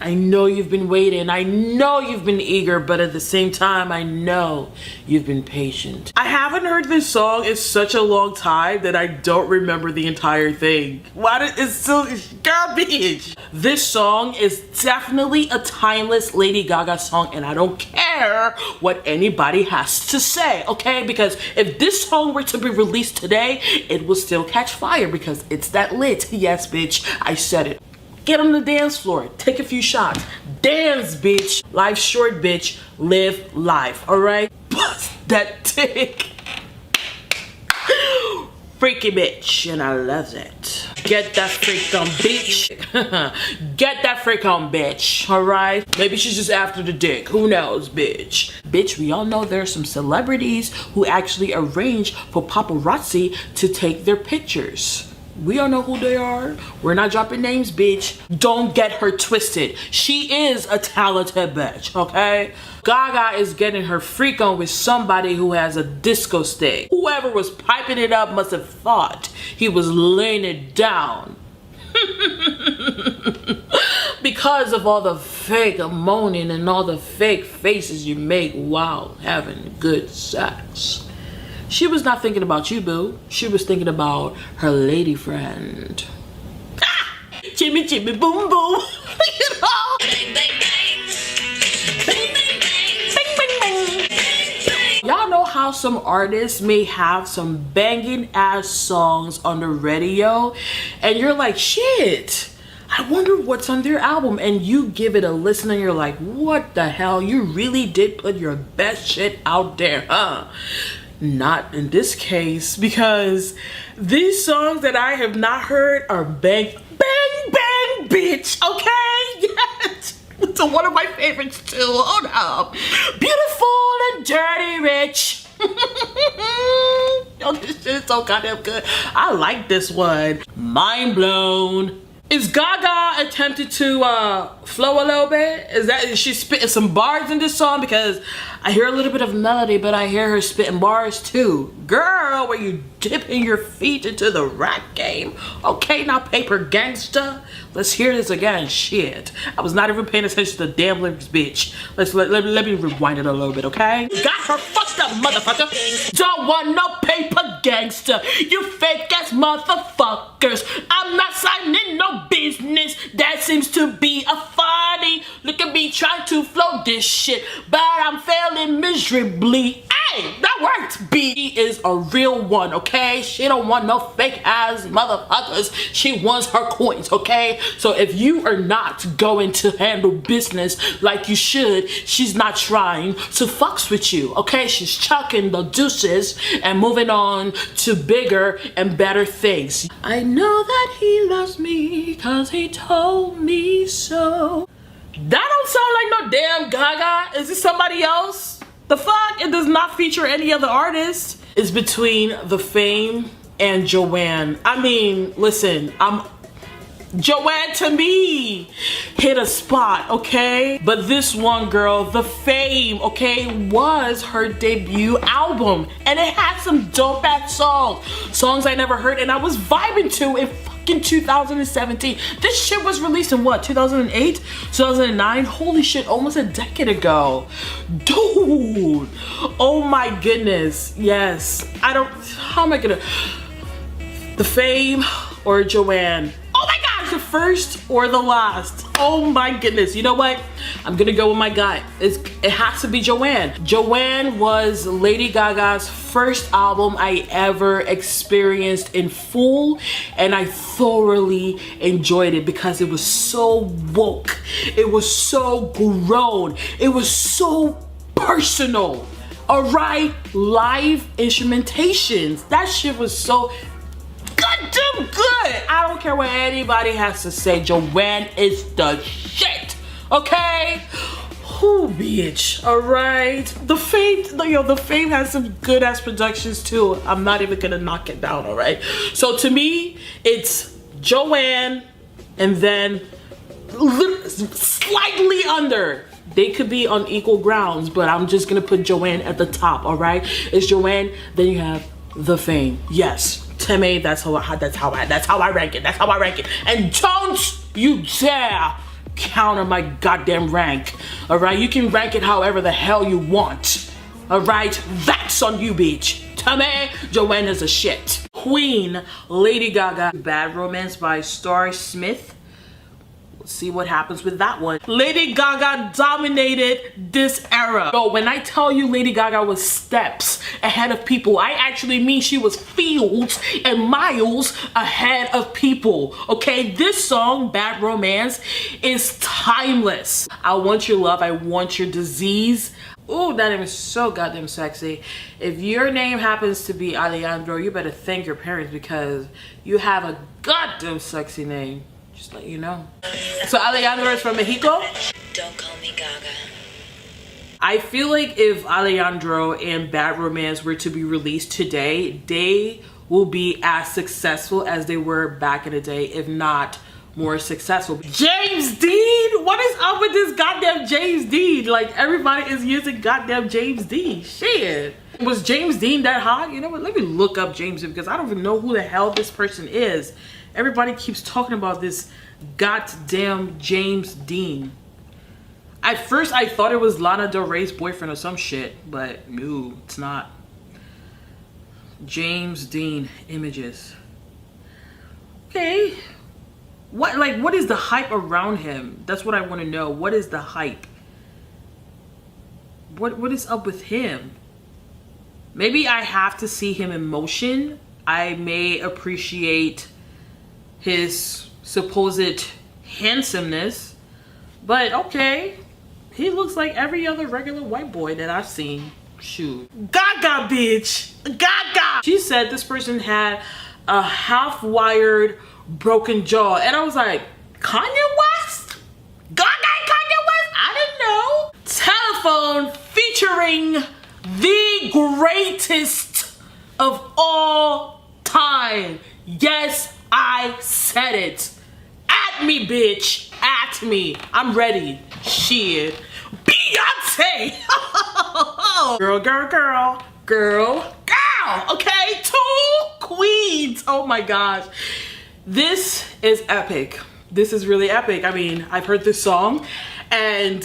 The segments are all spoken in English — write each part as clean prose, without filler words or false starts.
I know you've been waiting. I know you've been eager, but at the same time, I know you've been patient. I haven't heard this song in such a long time that I don't remember the entire thing. It's so garbage. This song is definitely a timeless Lady Gaga song, and I don't care what anybody has to say, okay? Because if this song were to be released today, it will still catch fire because it's that lit. Yes, bitch, I said it. Get on the dance floor, take a few shots, dance, bitch. Life's short, bitch. Live life, all right? Bust that dick. Freaky bitch, and I love it. Get that freak on, bitch. Get that freak on, bitch, all right? Maybe she's just after the dick. Who knows, bitch? Bitch, we all know there are some celebrities who actually arrange for paparazzi to take their pictures. We all know who they are. We're not dropping names, bitch. Don't get her twisted. She is a talented bitch, okay? Gaga is getting her freak on with somebody who has a disco stick. Whoever was piping it up must have thought he was laying it down. Because of all the fake moaning and all the fake faces you make while having good sex. She was not thinking about you, boo. She was thinking about her lady friend. Ah! Jimmy, Jimmy, boom, boom. You know? Bang, bang, bang. Bang, bang, bang. Bang, bang, bang. Bang, bang. Y'all know how some artists may have some banging ass songs on the radio, and you're like, shit, I wonder what's on their album, and you give it a listen and you're like, what the hell? You really did put your best shit out there, huh? Not in this case, because these songs that I have not heard are bang, bang, bang, bitch, okay? Yes. It's one of my favorites too. Hold up. Beautiful and dirty rich. Oh, this shit is so goddamn good. I like this one. Mind blown. Is Gaga attempted to flow a little bit? Is she spitting some bars in this song? Because I hear a little bit of melody, but I hear her spitting bars too. Girl, were you dipping your feet into the rap game? Okay, now paper gangsta. Let's hear this again. Shit. I was not even paying attention to the damn lyrics, bitch. Let me rewind it a little bit, okay? Got her fucked up, motherfucker. Don't want no paper gangsta. You fake ass motherfuckers. I'm not signing no business. That seems to be a funny. Look at me trying to flow this shit, but I'm failing miserably. Hey, that worked. B is a real one, okay? She don't want no fake ass motherfuckers. She wants her coins, okay? So if you are not going to handle business like you should, she's not trying to fucks with you, okay? She's chucking the deuces and moving on to bigger and better things. I know that he loves me cause he told me so. That don't sound like no damn Gaga. Is this somebody else? The fuck? It does not feature any other artist. It's between The Fame and Joanne. I mean, listen, Joanne to me hit a spot, okay? But this one girl, The Fame, okay, was her debut album. And it had some dope ass songs. Songs I never heard and I was vibing to in fucking 2017. This shit was released in what, 2008? 2009? Holy shit, almost a decade ago. Dude, oh my goodness, yes. How am I gonna, The Fame or Joanne? Oh my gosh, the first or the last? Oh my goodness. You know what? I'm gonna go with my gut. It has to be Joanne. Joanne was Lady Gaga's first album I ever experienced in full, and I thoroughly enjoyed it because it was so woke. It was so grown. It was so personal. All right, live instrumentations. That shit was so goddamn good. I don't care what anybody has to say. Joanne is the shit. Okay? Who, bitch? All right. The Fame has some good ass productions too. I'm not even gonna knock it down. All right. So to me, it's Joanne, and then slightly under. They could be on equal grounds, but I'm just gonna put Joanne at the top. All right. It's Joanne. Then you have The Fame. Yes. 𝐀𝐣𝐚𝐲'𝐬, that's how I rank it. That's how I rank it. And don't you dare counter my goddamn rank. All right, you can rank it however the hell you want. All right, that's on you, bitch. To me, Joanna's a shit. Queen, Lady Gaga. Bad Romance by Star Smith. Let's see what happens with that one. Lady Gaga dominated this era. So when I tell you Lady Gaga was steps ahead of people, I actually mean she was fields and miles ahead of people. Okay, this song, Bad Romance, is timeless. I want your love, I want your disease. Oh, that name is so goddamn sexy. If your name happens to be Alejandro, you better thank your parents because you have a goddamn sexy name. Just let you know. So Alejandro is from Mexico? Don't call me Gaga. I feel like if Alejandro and Bad Romance were to be released today, they will be as successful as they were back in the day, if not more successful. James Dean? What is up with this goddamn James Dean? Like, everybody is using goddamn James Dean. Shit. Was James Dean that hot? You know what? Let me look up James Dean because I don't even know who the hell this person is. Everybody keeps talking about this goddamn James Dean. At first, I thought it was Lana Del Rey's boyfriend or some shit, but no, it's not. James Dean images. Okay. What is the hype around him? That's what I want to know. What is the hype? What is up with him? Maybe I have to see him in motion. I may appreciate his supposed handsomeness, but okay, he looks like every other regular white boy that I've seen. Shoot. Gaga, bitch. Gaga. She said this person had a half-wired broken jaw, and I was like, Kanye West? Gaga and Kanye West? I didn't know. Telephone featuring the greatest of all time. Yes, I said it. At me, bitch. At me. I'm ready. Shit. Beyonce. Girl, girl, girl. Girl, girl. Okay, 2 queens. Oh my gosh. This is epic. This is really epic. I mean, I've heard this song and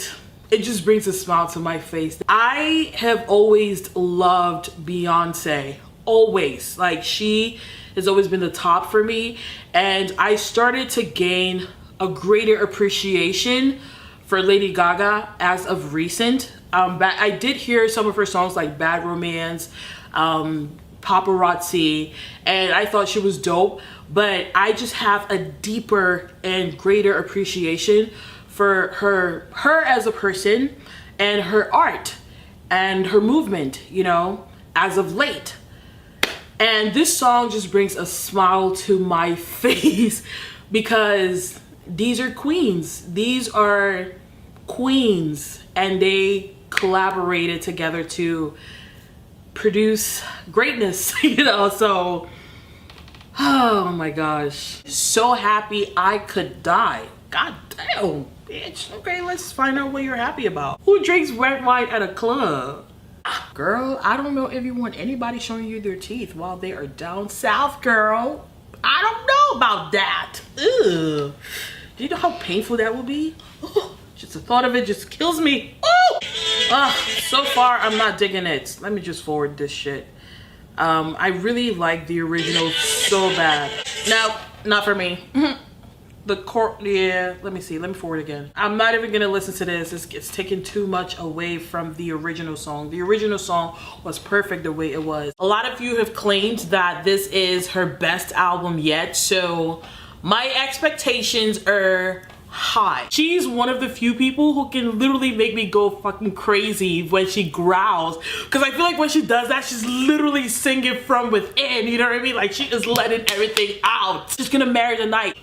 it just brings a smile to my face. I have always loved Beyonce. Always. Like, she has always been the top for me, and I started to gain a greater appreciation for Lady Gaga as of recent. I did hear some of her songs like Bad Romance, Paparazzi, and I thought she was dope, but I just have a deeper and greater appreciation for her as a person and her art and her movement, you know, as of late. And this song just brings a smile to my face because these are queens. These are queens, and they collaborated together to produce greatness, you know. So, oh my gosh. So happy I could die. God damn, bitch. Okay, let's find out what you're happy about. Who drinks red wine at a club? Girl, I don't know if you want anybody showing you their teeth while they are down south, girl. I don't know about that. Ugh. Do you know how painful that would be? Ugh. Just the thought of it just kills me. So far, I'm not digging it. Let me just forward this shit. I really like the original so bad. No, not for me. Yeah, let me see. Let me forward again. I'm not even gonna listen to this. It's taking too much away from the original song. The original song was perfect the way it was. A lot of you have claimed that this is her best album yet, so my expectations are high. She's one of the few people who can literally make me go fucking crazy when she growls, because I feel like when she does that, she's literally singing from within, you know what I mean? Like, she is letting everything out. She's gonna marry the night.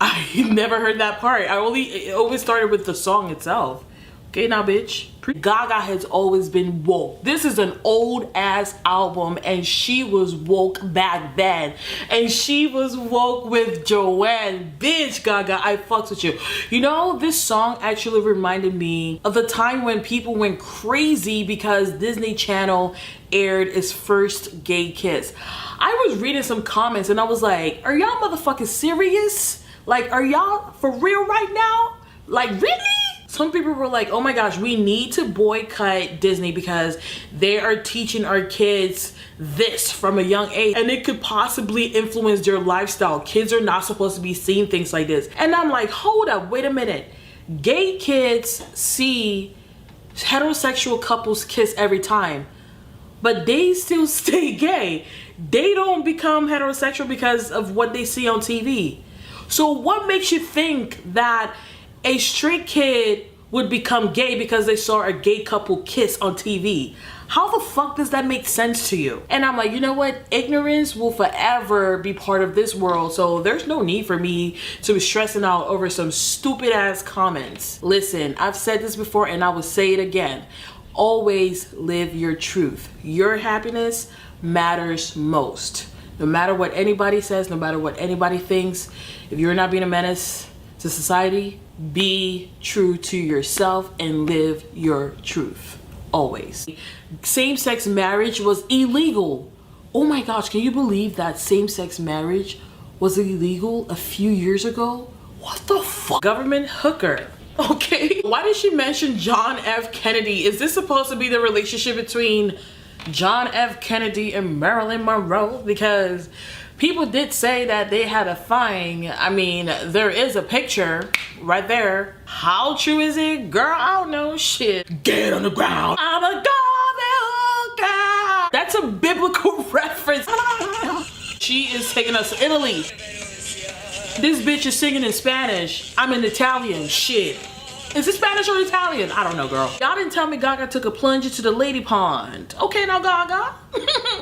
I never heard that part. It always started with the song itself. Okay, now, bitch. Gaga has always been woke. This is an old ass album, and she was woke back then. And she was woke with Joanne. Bitch, Gaga, I fucks with you. You know, this song actually reminded me of the time when people went crazy because Disney Channel aired its first gay kiss. I was reading some comments and I was like, are y'all motherfucking serious? Like, are y'all for real right now? Like, really? Some people were like, oh my gosh, we need to boycott Disney because they are teaching our kids this from a young age and it could possibly influence their lifestyle. Kids are not supposed to be seeing things like this. And I'm like, hold up, wait a minute. Gay kids see heterosexual couples kiss every time, but they still stay gay. They don't become heterosexual because of what they see on TV. So what makes you think that a straight kid would become gay because they saw a gay couple kiss on TV? How the fuck does that make sense to you? And I'm like, you know what? Ignorance will forever be part of this world, so there's no need for me to be stressing out over some stupid ass comments. Listen, I've said this before and I will say it again. Always live your truth. Your happiness matters most. No matter what anybody says, no matter what anybody thinks, if you're not being a menace to society, be true to yourself and live your truth. Always. Same-sex marriage was illegal. Oh my gosh, can you believe that same-sex marriage was illegal a few years ago? What the fuck? Government hooker. Okay. Why did she mention John F. Kennedy? Is this supposed to be the relationship between John F. Kennedy and Marilyn Monroe? Because people did say that they had a thing. I mean, there is a picture right there. How true is it? Girl, I don't know shit. Get on the ground. I'm a girl, girl. That's a biblical reference. She is taking us to Italy. This bitch is singing in Spanish. I'm in Italian. Shit. Is it Spanish or Italian? I don't know, girl. Y'all didn't tell me Gaga took a plunge into the lady pond. Okay, now Gaga.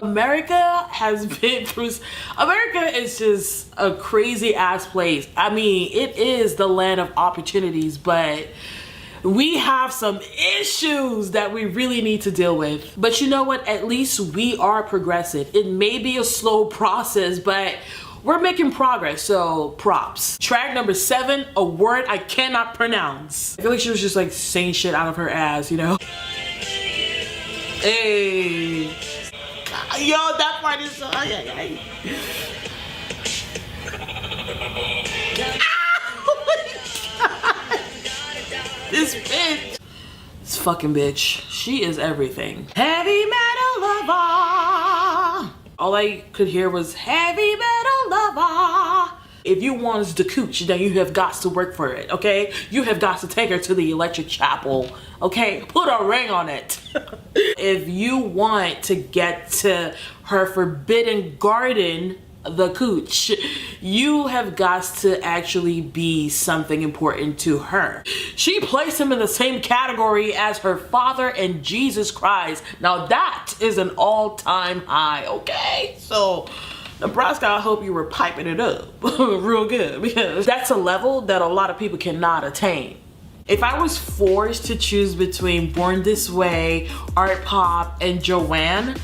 America has been through... America is just a crazy ass place. I mean, it is the land of opportunities, but we have some issues that we really need to deal with. But you know what? At least we are progressive. It may be a slow process, but we're making progress, so props. Track number 7, a word I cannot pronounce. I feel like she was just like saying shit out of her ass, you know? Hey. Yo, that part is so... Oh my God. This bitch. This fucking bitch. She is everything. Heavy metal lover. All I could hear was heavy metal lover. If you want the cooch, then you have got to work for it, okay? You have got to take her to the electric chapel, okay? Put a ring on it. If you want to get to her forbidden garden, the cooch, you have got to actually be something important to her. She placed him in the same category as her father and Jesus Christ. Now that is an all-time high, okay? So Nebraska, I hope you were piping it up real good, because that's a level that a lot of people cannot attain. If I was forced to choose between Born This Way, Art Pop, and Joanne,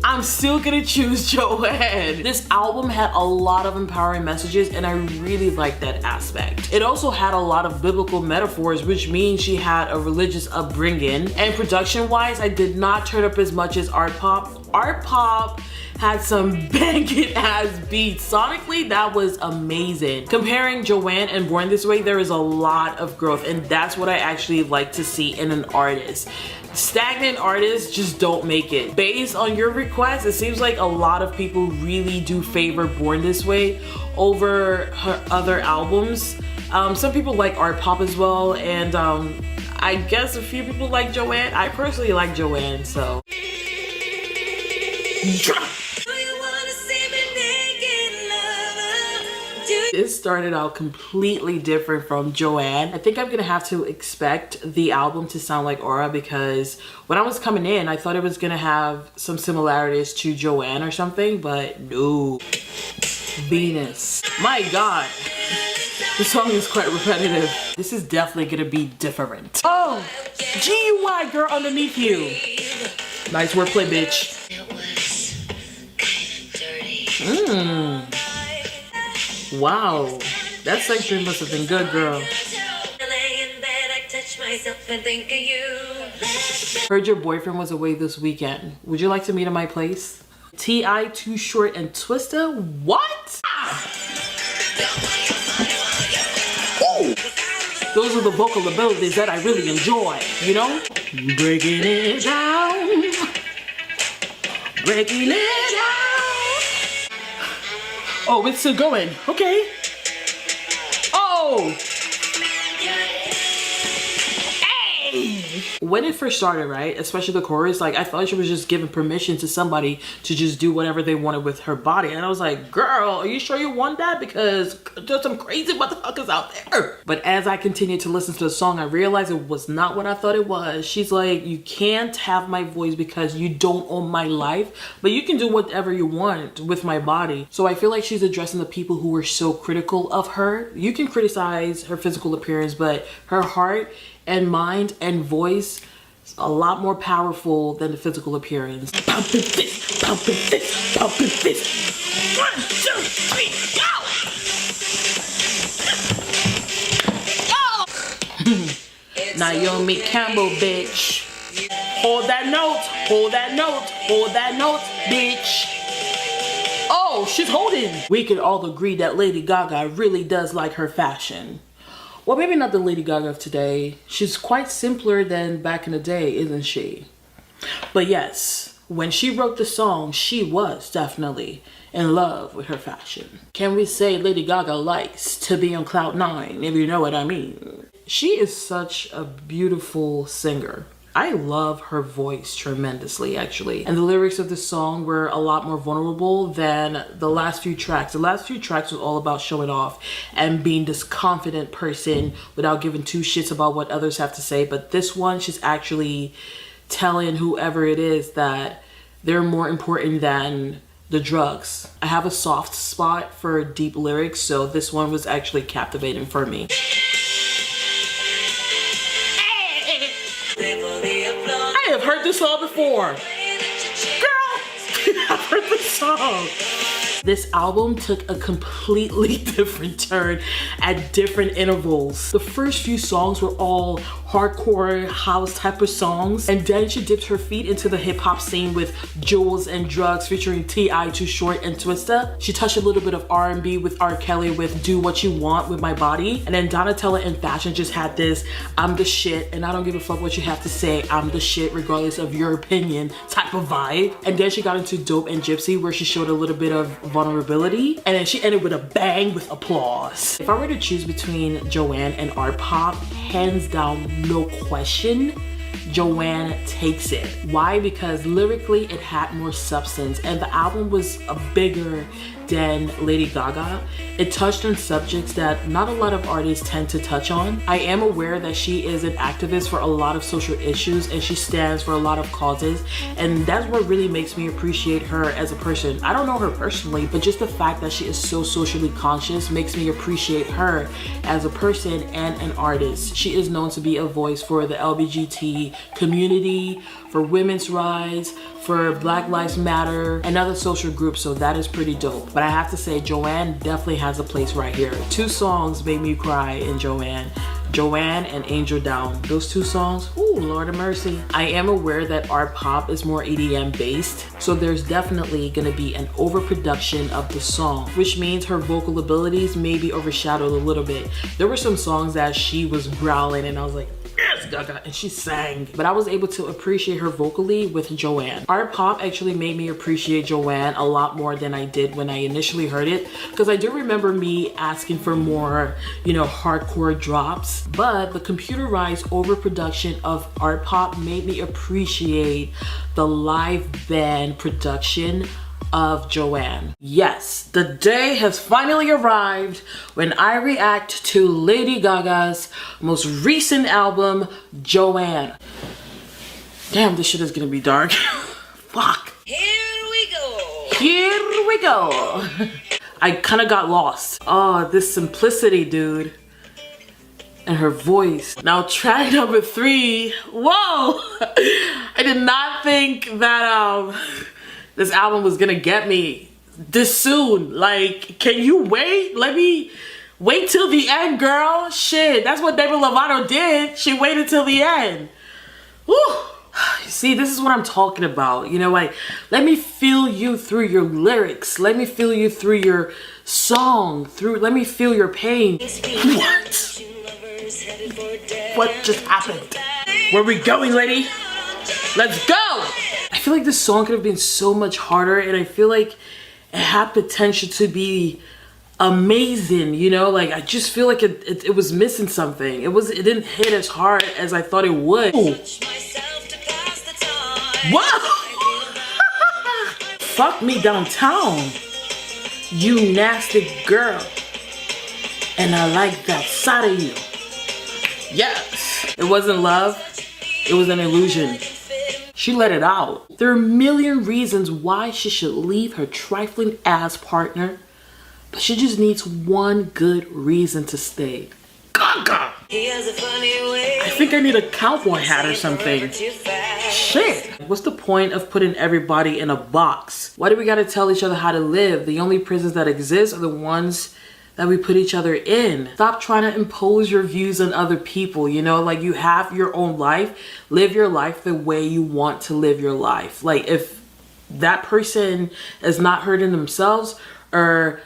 I'm still gonna choose Joanne. This album had a lot of empowering messages and I really liked that aspect. It also had a lot of biblical metaphors, which means she had a religious upbringing. And production-wise, I did not turn up as much as Art Pop. Art Pop had some banging ass beats. Sonically, that was amazing. Comparing Joanne and Born This Way, there is a lot of growth, and that's what I actually like to see in an artist. Stagnant artists just don't make it. Based on your request, it seems like a lot of people really do favor Born This Way over her other albums. Some people like Art Pop as well, and I guess a few people like Joanne. I personally like Joanne, so. It started out completely different from Joanne. I think I'm gonna have to expect the album to sound like Aura, because when I was coming in, I thought it was gonna have some similarities to Joanne or something, but no. Venus. My God. The song is quite repetitive. This is definitely gonna be different. Oh, 𝐀𝐣𝐚𝐲'𝐬, girl underneath you. Nice wordplay, bitch. Wow, that sex dream must have been good, girl. Heard your boyfriend was away this weekend. Would you like to meet at my place? T.I. Too Short and Twista? What? Ooh. Those are the vocal abilities that I really enjoy, you know? Breaking it down. Breaking it down. Oh, it's still going. Okay. Oh! When it first started, right, especially the chorus, like I thought she was just giving permission to somebody to just do whatever they wanted with her body, and I was like, girl, are you sure you want that? Because there's some crazy motherfuckers out there. But as I continued to listen to the song, I realized it was not what I thought it was. She's like, you can't have my voice because you don't own my life, but you can do whatever you want with my body. So I feel like she's addressing the people who were so critical of her. You can criticize her physical appearance, but her heart and mind and voice is a lot more powerful than the physical appearance. Pumping fist, pumping fist, pumping fist. 1, 2, 3, go! Go! Naomi Campbell, bitch. Hold that note, hold that note, hold that note, bitch. Oh, she's holding. We can all agree that Lady Gaga really does like her fashion. Well, maybe not the Lady Gaga of today. She's quite simpler than back in the day, isn't she? But yes, when she wrote the song, she was definitely in love with her fashion. Can we say Lady Gaga likes to be on cloud 9, if you know what I mean? She is such a beautiful singer. I love her voice tremendously, actually. And the lyrics of the song were a lot more vulnerable than the last few tracks. The last few tracks was all about showing off and being this confident person without giving two shits about what others have to say. But this one, she's actually telling whoever it is that they're more important than the drugs. I have a soft spot for deep lyrics, so this one was actually captivating for me. I have heard this song before. Girl, I've heard this song. This album took a completely different turn at different intervals. The first few songs were all hardcore house type of songs, and then she dipped her feet into the hip hop scene with Jewels and Drugs featuring T.I., Too Short, and Twista. She touched a little bit of R&B with R. Kelly with Do What You Want With My Body, and then Donatella and Fashion just had this I'm the shit and I don't give a fuck what you have to say, I'm the shit regardless of your opinion type of vibe. And then she got into Dope and Gypsy, where she showed a little bit of vulnerability, and then she ended with a bang with applause. If I were to choose between Joanne and Art Pop, hands down, no question, Joanne takes it. Why? Because lyrically it had more substance, and the album was a bigger than Lady Gaga. It touched on subjects that not a lot of artists tend to touch on. I am aware that she is an activist for a lot of social issues, and she stands for a lot of causes, and that's what really makes me appreciate her as a person. I don't know her personally, but just the fact that she is so socially conscious makes me appreciate her as a person and an artist. She is known to be a voice for the LGBT community, for women's rights, for Black Lives Matter, and other social groups, so that is pretty dope. But I have to say, Joanne definitely has a place right here. 2 songs made me cry in Joanne. Joanne and Angel Down. Those 2 songs, ooh, Lord of mercy. I am aware that Art Pop is more EDM based, so there's definitely gonna be an overproduction of the song, which means her vocal abilities may be overshadowed a little bit. There were some songs that she was growling and I was like, yes, Gaga, and she sang. But I was able to appreciate her vocally with Joanne. Art Pop actually made me appreciate Joanne a lot more than I did when I initially heard it, because I do remember me asking for more, you know, hardcore drops. But the computerized overproduction of Art Pop made me appreciate the live band production of Joanne. Yes, the day has finally arrived when I react to Lady Gaga's most recent album, Joanne. Damn, this shit is gonna be dark. Fuck. Here we go. Here we go. I kind of got lost. Oh, this simplicity, dude. And her voice. Now track number 3. Whoa! I did not think that this album was gonna get me this soon. Like, can you wait? Let me wait till the end, girl. Shit, that's what Demi Lovato did. She waited till the end. Woo! You see, this is what I'm talking about. You know, like, let me feel you through your lyrics. Let me feel you through your song. Let me feel your pain. What? What just happened? Where are we going, lady? Let's go! I feel like this song could have been so much harder, and I feel like it had potential to be amazing, you know? Like, I just feel like it was missing something. It didn't hit as hard as I thought it would. Ooh. Whoa! Fuck me downtown, you nasty girl. And I like that side of you. Yes. It wasn't love. It was an illusion. She let it out. There are a million reasons why she should leave her trifling ass partner, but she just needs one good reason to stay. Gaga! I think I need a cowboy hat or something. Shit. What's the point of putting everybody in a box? Why do we gotta tell each other how to live? The only prisons that exist are the ones that we put each other in. Stop trying to impose your views on other people, you know? Like, you have your own life. Live your life the way you want to live your life. Like, if that person is not hurting themselves or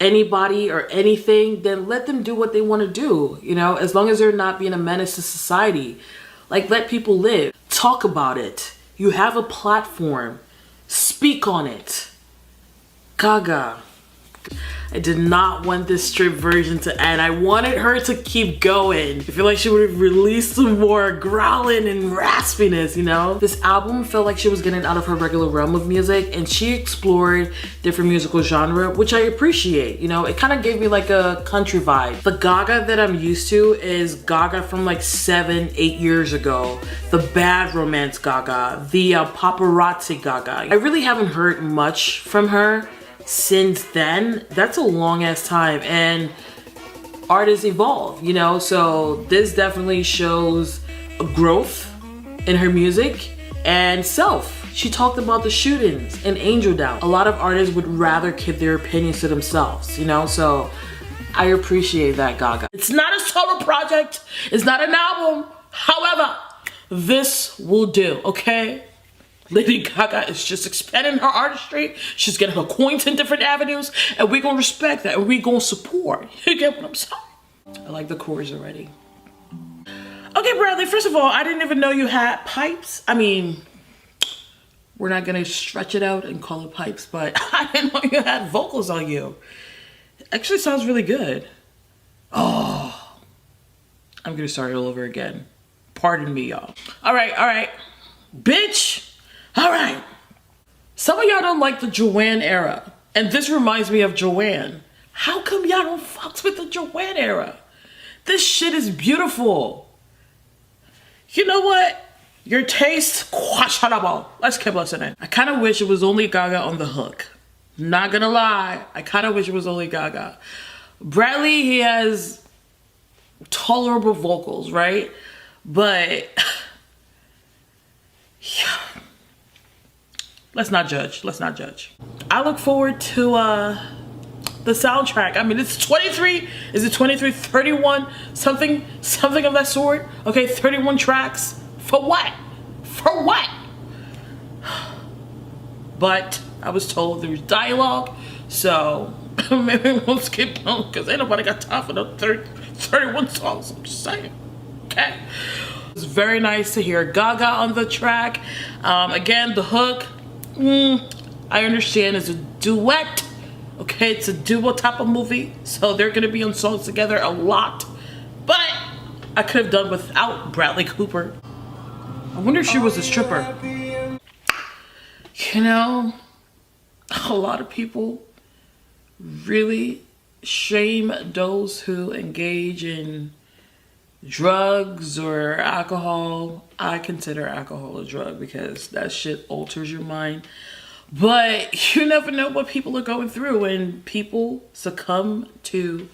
anybody or anything, then let them do what they want to do, you know? As long as they're not being a menace to society. Like, let people live. Talk about it. You have a platform. Speak on it. Gaga. I did not want this strip version to end. I wanted her to keep going. I feel like she would have released some more growling and raspiness, you know? This album felt like she was getting out of her regular realm of music, and she explored different musical genre, which I appreciate, you know? It kind of gave me like a country vibe. The Gaga that I'm used to is Gaga from like 7, 8 years ago. The Bad Romance Gaga, the Paparazzi Gaga. I really haven't heard much from her since then. That's a long ass time, and artists evolve, you know? So this definitely shows a growth in her music and self. She talked about the shootings and Angel Down. A lot of artists would rather keep their opinions to themselves, you know? So I appreciate that, Gaga. It's not a solo project. It's not an album. However, this will do, okay? Lady Gaga is just expanding her artistry. She's getting her coins in different avenues, and we're gonna respect that, and we're gonna support. You get what I'm saying? I like the chorus already. Okay, Bradley, first of all, I didn't even know you had pipes. I mean, we're not gonna stretch it out and call it pipes, but I didn't know you had vocals on you. It actually sounds really good. Oh, I'm gonna start it all over again. Pardon me, y'all. All right. Bitch. All right. Some of y'all don't like the Joanne era, and this reminds me of Joanne. How come y'all don't fucks with the Joanne era? This shit is beautiful. You know what? Your taste, questionable. Let's keep listening. I kind of wish it was only Gaga on the hook. Not gonna lie, I kind of wish it was only Gaga. Bradley, he has tolerable vocals, right? But yeah. Let's not judge. I look forward to the soundtrack. I mean, it's 23. Is it 23, 31? Something of that sort. Okay, 31 tracks. For what? But I was told there's dialogue, so maybe we'll skip on, because ain't nobody got time for the 31 songs. I'm just saying. Okay. It's very nice to hear Gaga on the track. Again, the hook. I understand it's a duet. Okay, it's a duo type of movie, so they're gonna be on songs together a lot. But I could have done without Bradley Cooper. I wonder if she was a stripper. You know, a lot of people really shame those who engage in drugs or alcohol. I consider alcohol a drug because that shit alters your mind. But you never know what people are going through, and people succumb to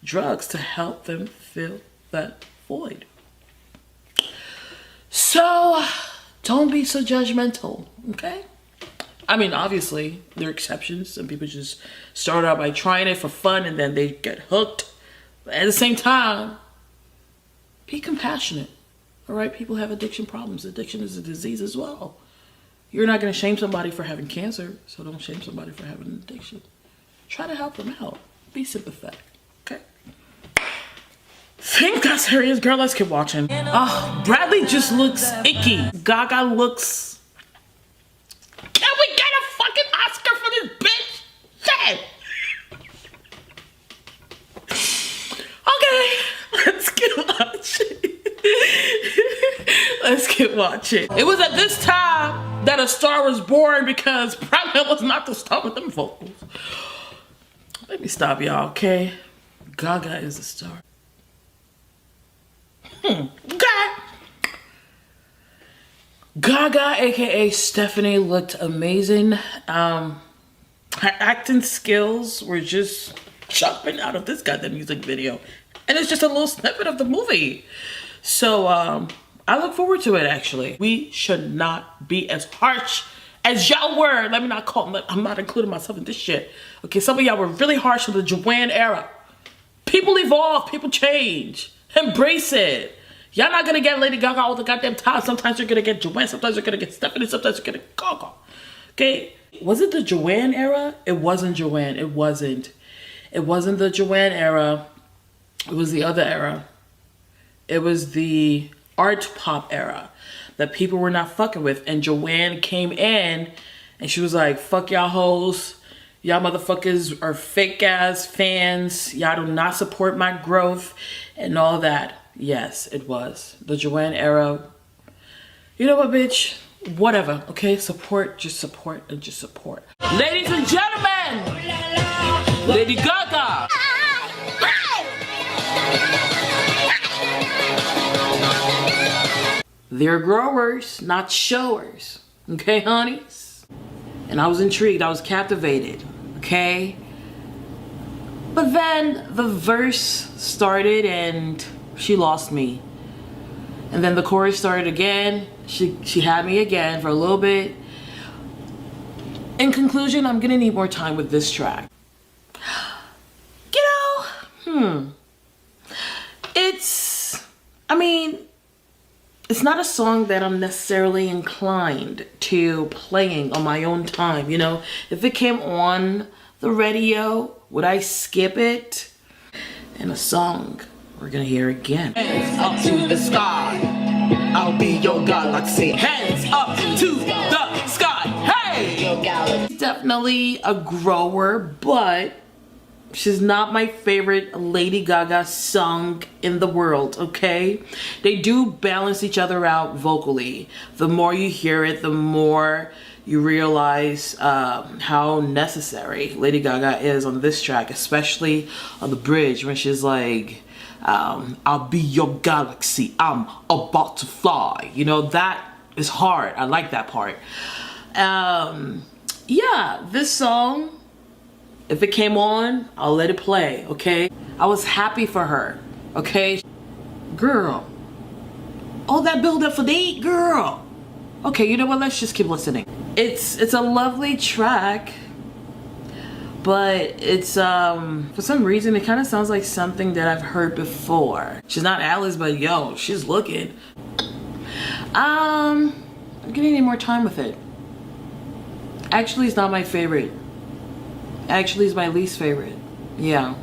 drugs to help them fill that void. So don't be so judgmental, okay? I mean, obviously there are exceptions. Some people just start out by trying it for fun and then they get hooked. But at the same time, be compassionate. All right, people have addiction problems. Addiction is a disease as well. You're not going to shame somebody for having cancer, so don't shame somebody for having an addiction. Try to help them out. Be sympathetic, okay? Think that's serious, girl. Let's keep watching. Oh, Bradley just looks icky. Gaga looks. Can we get a fucking Oscar for this bitch? Shit. Okay, let's keep watching. Let's keep watching. It was at this time that a star was born because Bradley was not the star with them vocals. Let me stop y'all, okay? Gaga is a star. Gaga, aka Stephanie, looked amazing. Her acting skills were just jumping out of this goddamn music video. And it's just a little snippet of the movie. So I look forward to it, actually. We should not be as harsh as y'all were. Let me not call, I'm not including myself in this shit. Okay, some of y'all were really harsh in the 𝐀𝐤 era. People evolve, people change. Embrace it. Y'all not gonna get Lady Gaga all the goddamn time. Sometimes you're gonna get 𝐀𝐤, sometimes you're gonna get Stephanie, sometimes you're gonna get Gaga. Okay, was it the 𝐀𝐤 era? It wasn't 𝐀𝐤, it wasn't. It wasn't the 𝐀𝐤 era. It was the other era. It was the art pop era that people were not fucking with. And 𝐀𝐤 came in and she was like, fuck y'all hoes. Y'all motherfuckers are fake ass fans. Y'all do not support my growth and all that. Yes, it was. The 𝐀𝐤 era. You know what, bitch? Whatever, okay? Support, just support, and just support. Ladies and gentlemen, Lady Gaga. They're growers, not showers. Okay, honeys? And I was intrigued, I was captivated, okay? But then the verse started and she lost me. And then the chorus started again. She had me again for a little bit. In conclusion, I'm gonna need more time with this track. You know, it's not a song that I'm necessarily inclined to playing on my own time, you know? If it came on the radio, would I skip it? And a song we're gonna hear again. Hands up to the sky, I'll be your galaxy. Hands up to the sky, hey! Definitely a grower, but she's not my favorite Lady Gaga song in the world, okay? They do balance each other out vocally. The more you hear it, the more you realize how necessary Lady Gaga is on this track, especially on the bridge when she's like, I'll be your galaxy, I'm about to fly. You know, that is hard. I like that part. Yeah, this song, if it came on, I'll let it play, okay? I was happy for her, okay? Girl, all that build up for date, girl. Okay, you know what, let's just keep listening. It's a lovely track, but it's, for some reason, it kind of sounds like something that I've heard before. She's not Alice, but yo, she's looking. I'm gonna need more time with it. Actually, it's not my favorite. Actually, it's my least favorite. Yeah.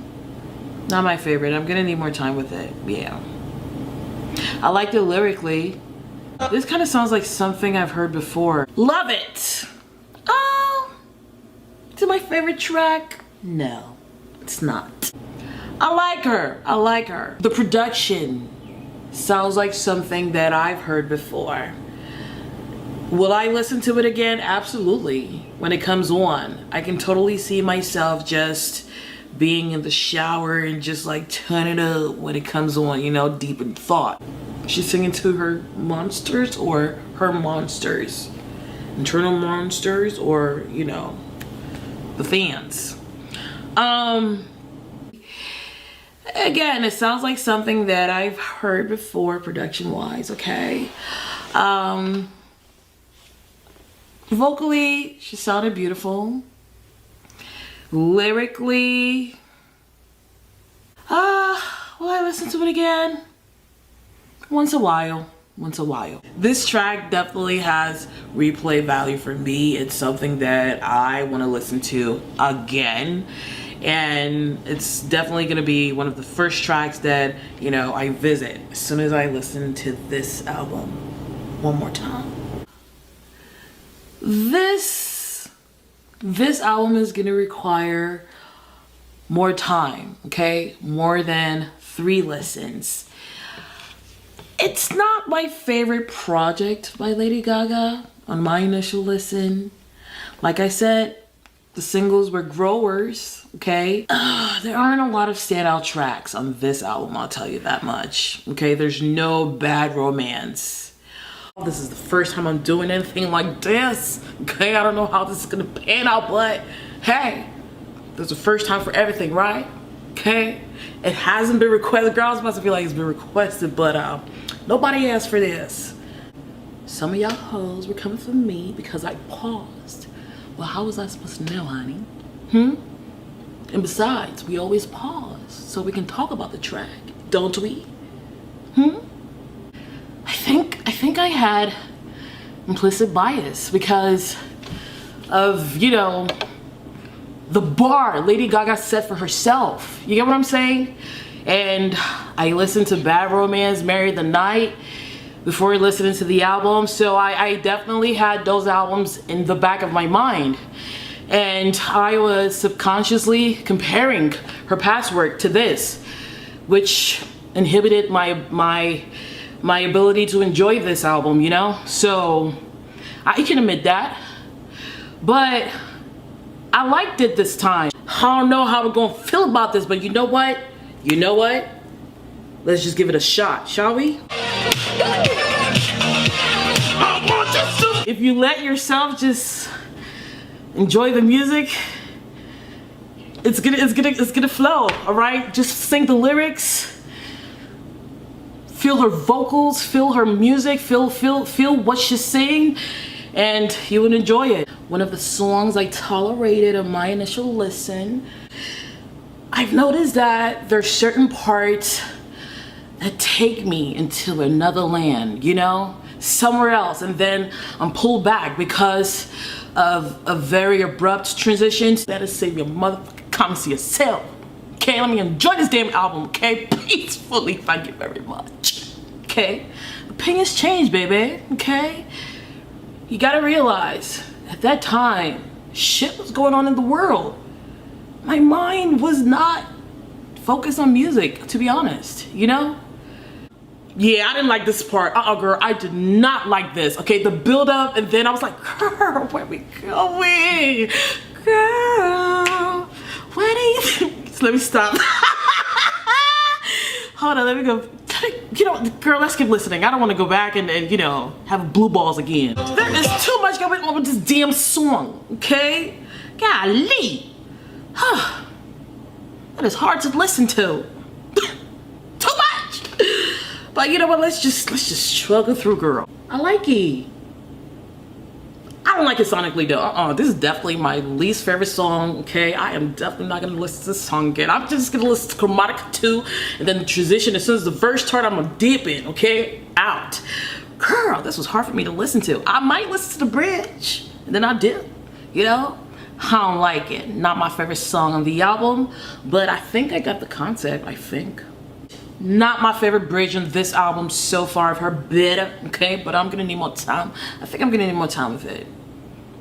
Not my favorite. I'm gonna need more time with it. Yeah. I liked it lyrically. This kind of sounds like something I've heard before. Love it! Oh! Is it my favorite track? No, it's not. I like her. I like her. The production sounds like something that I've heard before. Will I listen to it again? Absolutely. When it comes on, I can totally see myself just being in the shower and just like turn it up when it comes on, you know, deep in thought. She's singing to her monsters or her monsters, internal monsters, or, you know, the fans. Again, it sounds like something that I've heard before production wise, okay? Vocally, she sounded beautiful. Lyrically, will I listen to it again? Once a while. This track definitely has replay value for me. It's something that I want to listen to again. and it's definitely gonna be one of the first tracks that, you know, I visit as soon as I listen to this album one more time. This album is gonna require more time, okay? More than 3 listens. It's not my favorite project by Lady Gaga on my initial listen. Like I said, the singles were growers, okay? There aren't a lot of standout tracks on this album, I'll tell you that much, okay? There's no Bad Romance. This is the first time I'm doing anything like this, okay? I don't know how this is gonna pan out, but hey, there's a first time for everything, right? Okay? It hasn't been requested. Girl, I was about to feel like it's been requested, but nobody asked for this. Some of y'all hoes were coming for me because I paused. Well, how was I supposed to know, honey? And besides, we always pause so we can talk about the track, don't we? I think I had implicit bias because of, you know, the bar Lady Gaga set for herself. You get what I'm saying? And I listened to Bad Romance, Marry the Night before listening to the album, so I definitely had those albums in the back of my mind, and I was subconsciously comparing her past work to this, which inhibited my ability to enjoy this album, you know? So I can admit that, but I liked it this time. I don't know how we're gonna feel about this, but you know what? You know what? Let's just give it a shot, shall we? If you let yourself just enjoy the music, it's gonna flow, all right? Just sing the lyrics, feel her vocals, feel her music, feel what she's saying, and you would enjoy it. One of the songs I tolerated on my initial listen, I've noticed that there's certain parts that take me into another land, you know, somewhere else, and then I'm pulled back because of a very abrupt transition. Better save your motherfucking comments to yourself, okay? Let me enjoy this damn album, okay? Peacefully, thank you very much, okay? Opinions change, baby, okay? You gotta realize, at that time, shit was going on in the world. My mind was not focused on music, to be honest, you know? Yeah, I didn't like this part. Girl, I did not like this. Okay, the build up, and then I was like, girl, where we going? Girl, where do you think? So let me stop. Hold on, let me go. You know, girl, let's keep listening. I don't want to go back and, you know, have blue balls again. There is too much going on with this damn song, okay? Golly. That is hard to listen to. Too much. But you know what? Let's just struggle through, girl. I like it. I don't like it sonically though. This is definitely my least favorite song. Okay, I am definitely not gonna listen to this song again. I'm just gonna listen to Chromatica 2, and then the transition. As soon as the verse starts, I'm gonna dip in. Okay, out. Girl, this was hard for me to listen to. I might listen to the bridge, and then I dip. You know, I don't like it. Not my favorite song on the album, but I think I got the concept. I think. Not my favorite bridge on this album so far. I've heard better, okay, but I'm gonna need more time. I think I'm gonna need more time with it.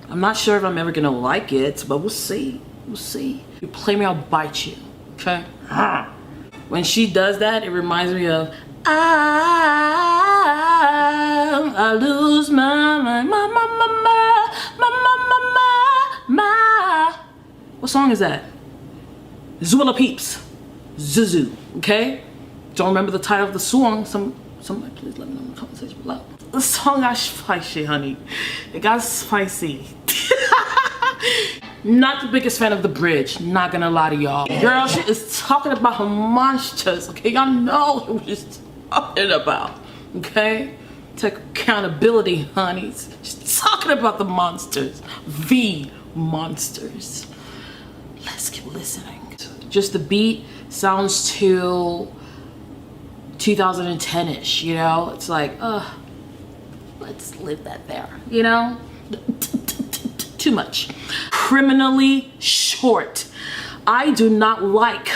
I'm not sure if I'm ever gonna like it, but we'll see. We'll see. You play me, I'll bite you, okay? When she does that, it reminds me of I lose my mind, my. What song is that? Zwilla Peeps, Zuzu, okay? Don't remember the title of the song. Somebody please let me know in the comment section below. The song got spicy, honey. It got spicy. Not the biggest fan of the bridge, not gonna lie to y'all. Girl, she is talking about her monsters, okay? Y'all know what she's talking about, okay? Take accountability, honey. She's talking about the monsters. The monsters. Let's keep listening. Just the beat sounds too 2010-ish, you know? It's like, let's leave that there, you know? Too much. Criminally short. I do not like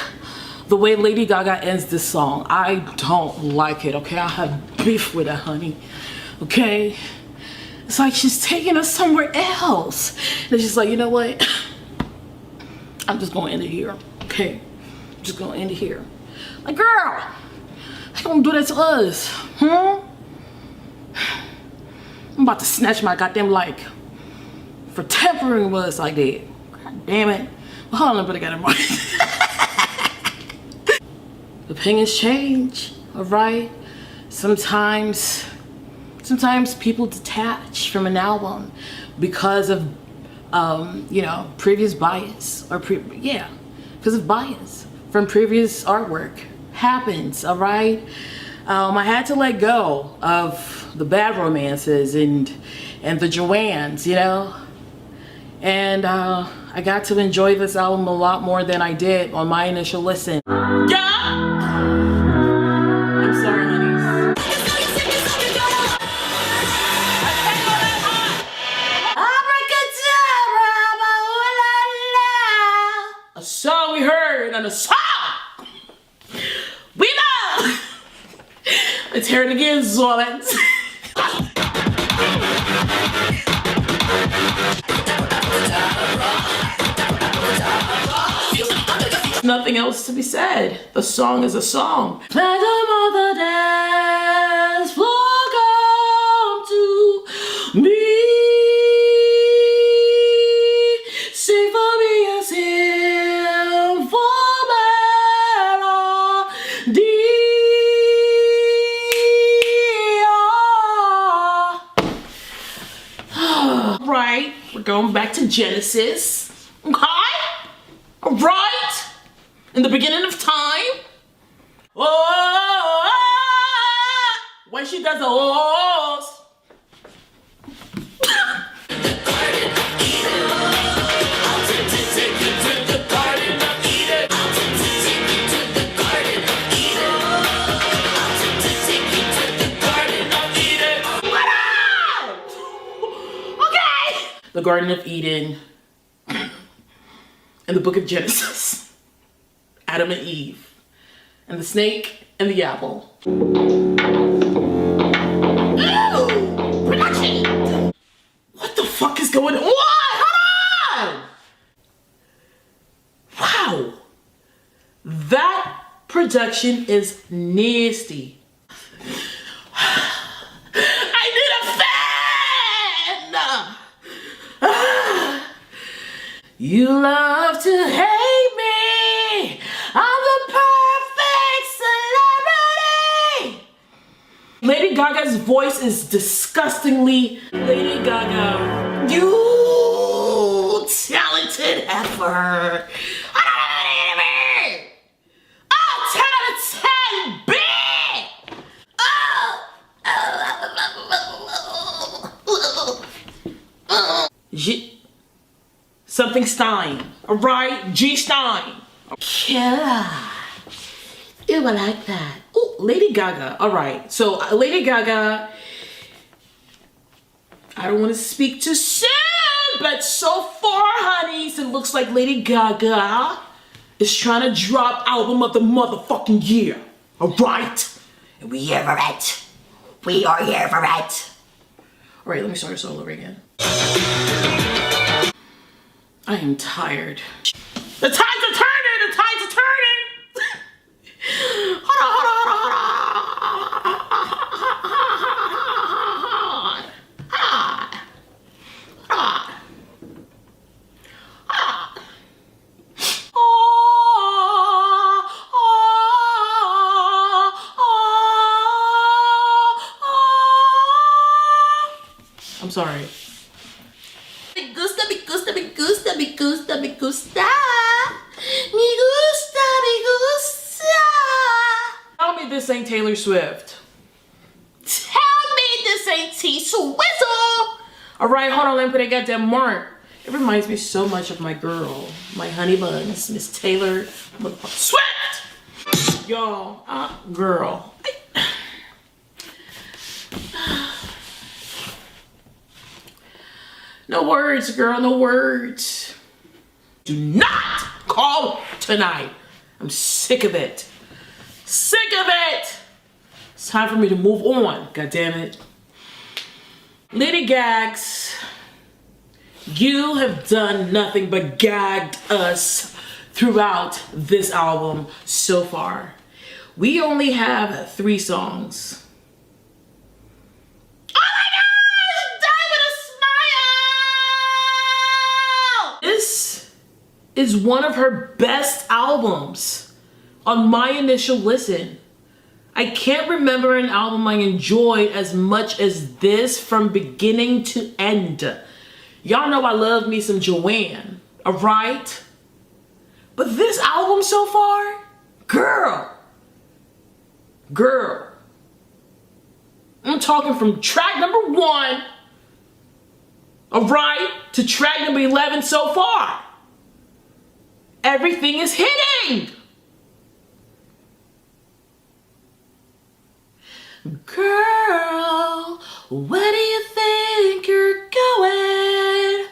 the way Lady Gaga ends this song. I don't like it, okay? I have beef with her, honey, okay? It's like she's taking us somewhere else. And she's like, you know what? I'm just gonna end it here, okay? I'm just gonna end it here. Like, girl, how you gonna do that to us, huh? I'm about to snatch my goddamn like for tampering with us like that. God damn it. Well, hold on, but I got it right. Opinions change, all right? Sometimes people detach from an album because of, you know, previous bias or because of bias from previous artwork. Happens, all right? I had to let go of the bad romances and the Joannes, you know? And I got to enjoy this album a lot more than I did on my initial listen. Yeah! I'm sorry, honeys. A song we heard and a song we know. Let's hear it again, Swallens. Nothing else to be said. The song is a song. Let the mother dance floor come to me. Sing for me a sinful melody. Right, we're going back to Genesis. Okay? Alright? In the beginning of time. Oh, when she does the ohs. The Garden of Eden and the book of Genesis. Adam and Eve, and the snake and the apple. Ew! Production! What the fuck is going on? Hold on! Wow! That production is nasty. I need a fan! You love to hate me. I'm the perfect celebrity. Lady Gaga's voice is disgustingly Lady Gaga. You talented heifer. Oh, 10 out of 10, bitch. Something Stein, all right? G Stein. Killer. Ew, I like that. Oh, Lady Gaga. All right. So Lady Gaga, I don't want to speak too soon, but so far, honeys, it looks like Lady Gaga is trying to drop album of the motherfucking year. All right. And we here for it. We are here for it. All right, let me start this all over again. I am tired. The tides are turning! The tides are turning! Hold on. I'm sorry. Me gusta. Tell me this ain't Taylor Swift. Tell me this ain't T-Swizzle. All right, hold on, let me put a goddamn mark. It reminds me so much of my girl, my honey buns, Miss Taylor Swift. Y'all, girl. No words, girl, no words. Do not call tonight. I'm sick of it. Sick of it. It's time for me to move on. God damn it. Lady Gags, you have done nothing but gagged us throughout this album so far. We only have 3 songs. Oh my gosh! Die with a smile! This is one of her best albums on my initial listen. I can't remember an album I enjoyed as much as this from beginning to end. Y'all know I love me some Joanne, alright? But this album so far, girl. I'm talking from track number 1, alright, to track number 11 so far. Everything is hitting. Girl, where do you think you're going?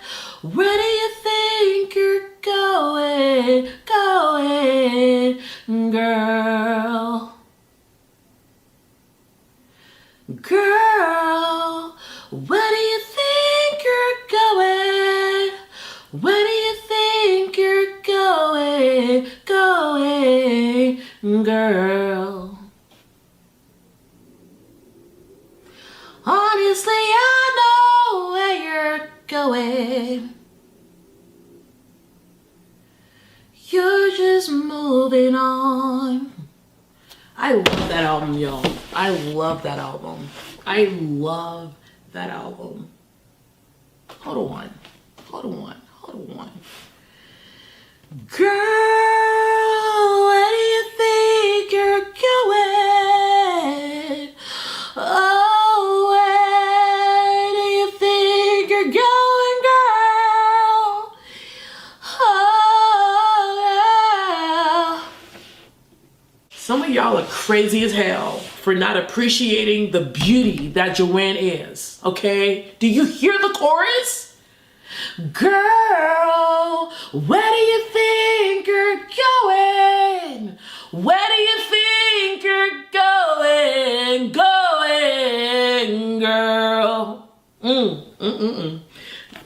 Where do you think you're going? Girl. Girl, where do you think you're going? Where do you think you're going? Girl. Honestly, I know where you're going. You're just moving on. I love that album, y'all. I love that album. I love that album. Hold on. Girl, where do you think you're going? Oh, where do you think you're going, girl? Oh, girl. Some of y'all are crazy as hell for not appreciating the beauty that Joanne is, okay? Do you hear the chorus? Girl, where do you think you're going? Where do you think you're going, girl?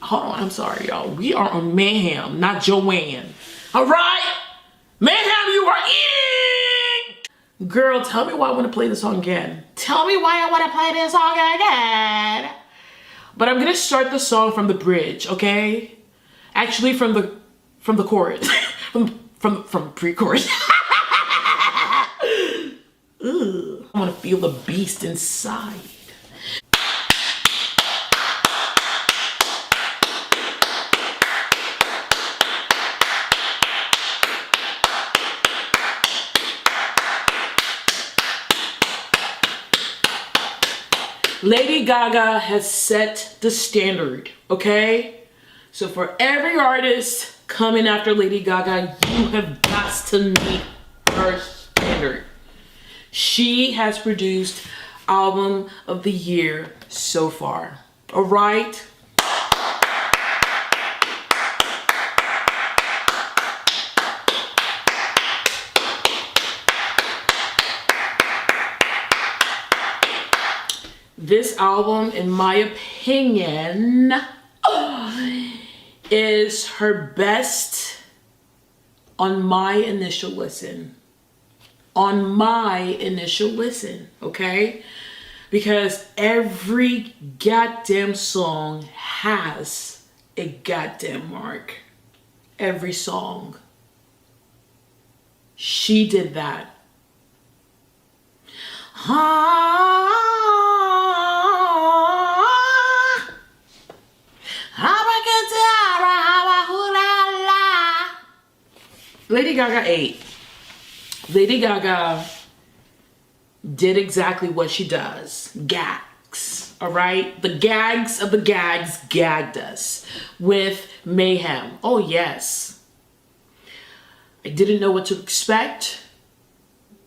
Hold on, I'm sorry, y'all. We are on Mayhem, not Joanne. All right? Mayhem, you are eating! Girl, tell me why I want to play this song again. Tell me why I want to play this song again. But I'm gonna start the song from the bridge, okay? Actually, from the chorus, from pre-chorus. Ugh. I want to feel the beast inside. Lady Gaga has set the standard, okay? So for every artist coming after Lady Gaga, you have got to meet her standard. She has produced Album of the Year so far, all right? This album, in my opinion, is her best on my initial listen. Okay? Because every goddamn song has a goddamn mark. Every song. She did that. Lady Gaga ate. Lady Gaga did exactly what she does. Gags. All right? The gags of the gags gagged us with Mayhem. Oh, yes. I didn't know what to expect,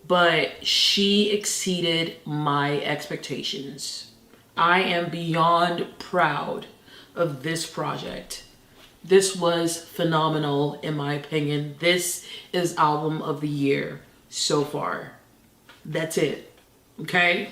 but she exceeded my expectations. I am beyond proud of this project. This was phenomenal in my opinion. This is album of the year so far. That's it. Okay?